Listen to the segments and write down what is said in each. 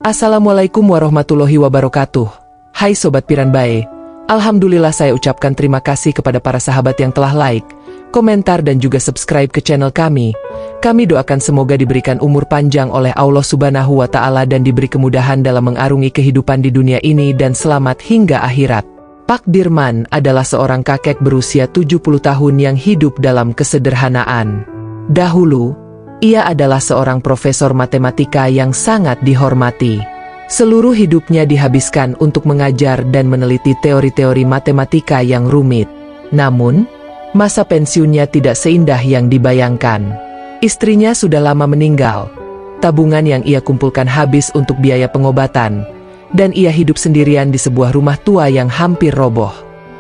Assalamualaikum warahmatullahi wabarakatuh. Hai Sobat Piranbae, Alhamdulillah saya ucapkan terima kasih kepada para sahabat yang telah like, komentar dan juga subscribe ke channel kami. Kami doakan semoga diberikan umur panjang oleh Allah Subhanahu wa Ta'ala dan diberi kemudahan dalam mengarungi kehidupan di dunia ini dan selamat hingga akhirat. Pak Dirman adalah seorang kakek berusia 70 tahun yang hidup dalam kesederhanaan. Dahulu, ia adalah seorang profesor matematika yang sangat dihormati. Seluruh hidupnya dihabiskan untuk mengajar dan meneliti teori-teori matematika yang rumit. Namun, masa pensiunnya tidak seindah yang dibayangkan. Istrinya sudah lama meninggal. Tabungan yang ia kumpulkan habis untuk biaya pengobatan, dan ia hidup sendirian di sebuah rumah tua yang hampir roboh.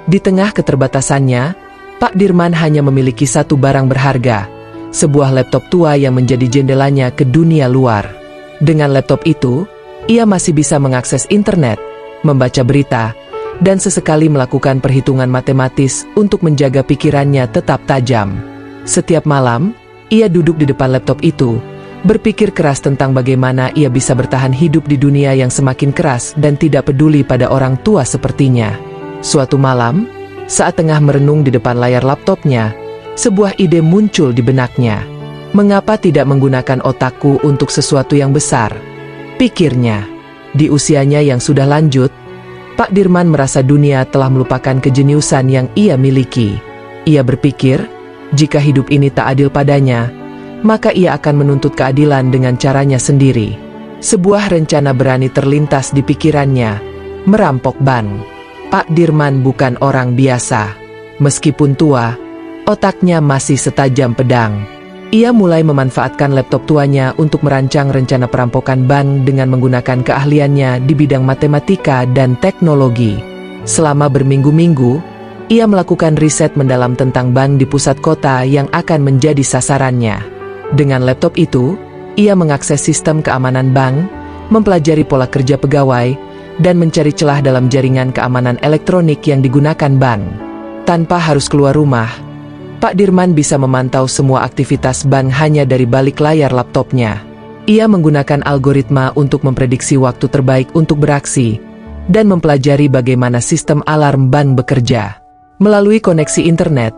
Di tengah keterbatasannya, Pak Dirman hanya memiliki satu barang berharga, sebuah laptop tua yang menjadi jendelanya ke dunia luar. Dengan laptop itu, ia masih bisa mengakses internet, membaca berita, dan sesekali melakukan perhitungan matematis untuk menjaga pikirannya tetap tajam. Setiap malam, ia duduk di depan laptop itu, berpikir keras tentang bagaimana ia bisa bertahan hidup di dunia yang semakin keras dan tidak peduli pada orang tua sepertinya. Suatu malam, saat tengah merenung di depan layar laptopnya, sebuah ide muncul di benaknya. Mengapa tidak menggunakan otakku untuk sesuatu yang besar? Pikirnya. Di usianya yang sudah lanjut, Pak Dirman merasa dunia telah melupakan kejeniusan yang ia miliki. Ia berpikir, jika hidup ini tak adil padanya, maka ia akan menuntut keadilan dengan caranya sendiri. Sebuah rencana berani terlintas di pikirannya, merampok bank. Pak Dirman bukan orang biasa. Meskipun tua, otaknya masih setajam pedang. Ia mulai memanfaatkan laptop tuanya untuk merancang rencana perampokan bank dengan menggunakan keahliannya di bidang matematika dan teknologi. Selama berminggu-minggu, ia melakukan riset mendalam tentang bank di pusat kota yang akan menjadi sasarannya. Dengan laptop itu, ia mengakses sistem keamanan bank, mempelajari pola kerja pegawai, dan mencari celah dalam jaringan keamanan elektronik yang digunakan bank. Tanpa harus keluar rumah, Pak Dirman bisa memantau semua aktivitas bank hanya dari balik layar laptopnya. Ia menggunakan algoritma untuk memprediksi waktu terbaik untuk beraksi, dan mempelajari bagaimana sistem alarm bank bekerja. Melalui koneksi internet,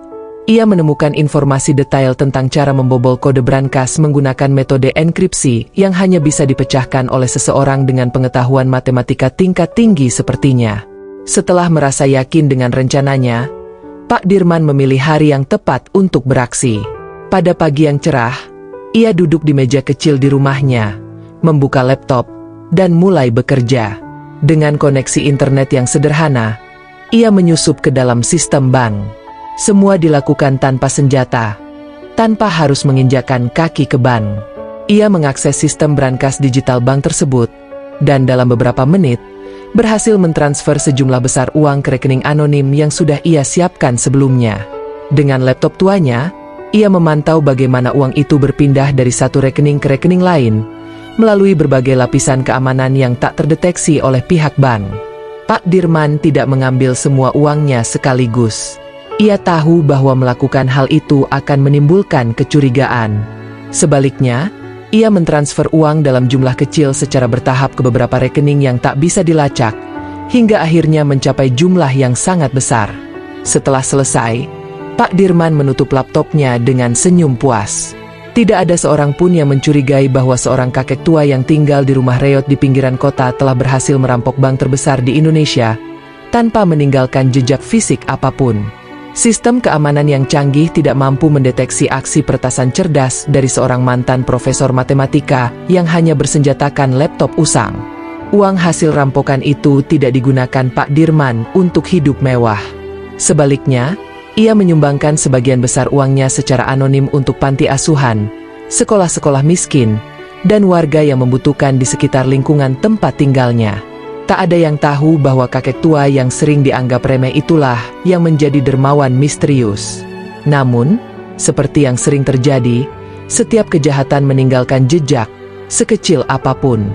ia menemukan informasi detail tentang cara membobol kode brankas menggunakan metode enkripsi yang hanya bisa dipecahkan oleh seseorang dengan pengetahuan matematika tingkat tinggi sepertinya. Setelah merasa yakin dengan rencananya, Pak Dirman memilih hari yang tepat untuk beraksi. Pada pagi yang cerah, ia duduk di meja kecil di rumahnya, membuka laptop, dan mulai bekerja. Dengan koneksi internet yang sederhana, ia menyusup ke dalam sistem bank. Semua dilakukan tanpa senjata, tanpa harus menginjakkan kaki ke bank. Ia mengakses sistem brankas digital bank tersebut, dan dalam beberapa menit, berhasil mentransfer sejumlah besar uang ke rekening anonim yang sudah ia siapkan sebelumnya. Dengan laptop tuanya, ia memantau bagaimana uang itu berpindah dari satu rekening ke rekening lain, melalui berbagai lapisan keamanan yang tak terdeteksi oleh pihak bank. Pak Dirman tidak mengambil semua uangnya sekaligus. Ia tahu bahwa melakukan hal itu akan menimbulkan kecurigaan. Sebaliknya, ia mentransfer uang dalam jumlah kecil secara bertahap ke beberapa rekening yang tak bisa dilacak, hingga akhirnya mencapai jumlah yang sangat besar. Setelah selesai, Pak Dirman menutup laptopnya dengan senyum puas. Tidak ada seorang pun yang mencurigai bahwa seorang kakek tua yang tinggal di rumah reot di pinggiran kota telah berhasil merampok bank terbesar di Indonesia, tanpa meninggalkan jejak fisik apapun. Sistem keamanan yang canggih tidak mampu mendeteksi aksi peretasan cerdas dari seorang mantan profesor matematika yang hanya bersenjatakan laptop usang. Uang hasil rampokan itu tidak digunakan Pak Dirman untuk hidup mewah. Sebaliknya, ia menyumbangkan sebagian besar uangnya secara anonim untuk panti asuhan, sekolah-sekolah miskin, dan warga yang membutuhkan di sekitar lingkungan tempat tinggalnya. Tak ada yang tahu bahwa kakek tua yang sering dianggap remeh itulah yang menjadi dermawan misterius. Namun, seperti yang sering terjadi, setiap kejahatan meninggalkan jejak, sekecil apapun.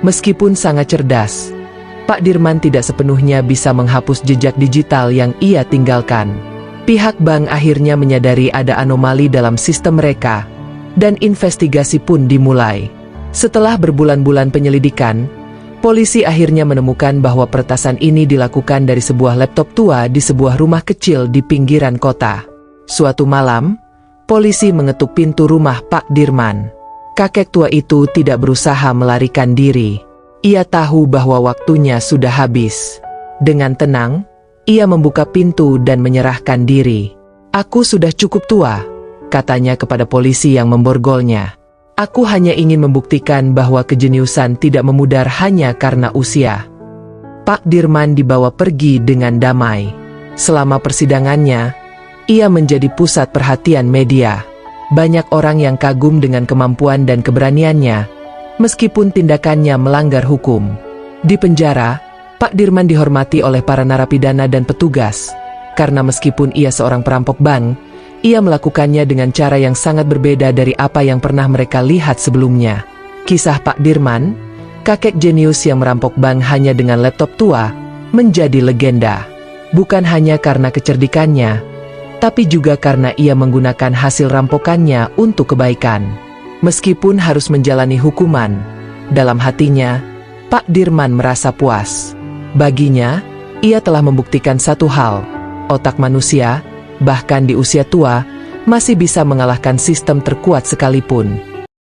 Meskipun sangat cerdas, Pak Dirman tidak sepenuhnya bisa menghapus jejak digital yang ia tinggalkan. Pihak bank akhirnya menyadari ada anomali dalam sistem mereka, dan investigasi pun dimulai. Setelah berbulan-bulan penyelidikan, Polisi akhirnya menemukan bahwa peretasan ini dilakukan dari sebuah laptop tua di sebuah rumah kecil di pinggiran kota. Suatu malam, polisi mengetuk pintu rumah Pak Dirman. Kakek tua itu tidak berusaha melarikan diri. Ia tahu bahwa waktunya sudah habis. Dengan tenang, ia membuka pintu dan menyerahkan diri. "Aku sudah cukup tua," katanya kepada polisi yang memborgolnya. "Aku hanya ingin membuktikan bahwa kejeniusan tidak memudar hanya karena usia." Pak Dirman dibawa pergi dengan damai. Selama persidangannya, ia menjadi pusat perhatian media. Banyak orang yang kagum dengan kemampuan dan keberaniannya, meskipun tindakannya melanggar hukum. Di penjara, Pak Dirman dihormati oleh para narapidana dan petugas, karena meskipun ia seorang perampok bank, ia melakukannya dengan cara yang sangat berbeda dari apa yang pernah mereka lihat sebelumnya. Kisah Pak Dirman, kakek jenius yang merampok bank hanya dengan laptop tua, menjadi legenda. Bukan hanya karena kecerdikannya, tapi juga karena ia menggunakan hasil rampokannya untuk kebaikan. Meskipun harus menjalani hukuman, dalam hatinya, Pak Dirman merasa puas. Baginya, ia telah membuktikan satu hal, otak manusia, bahkan di usia tua, masih bisa mengalahkan sistem terkuat sekalipun.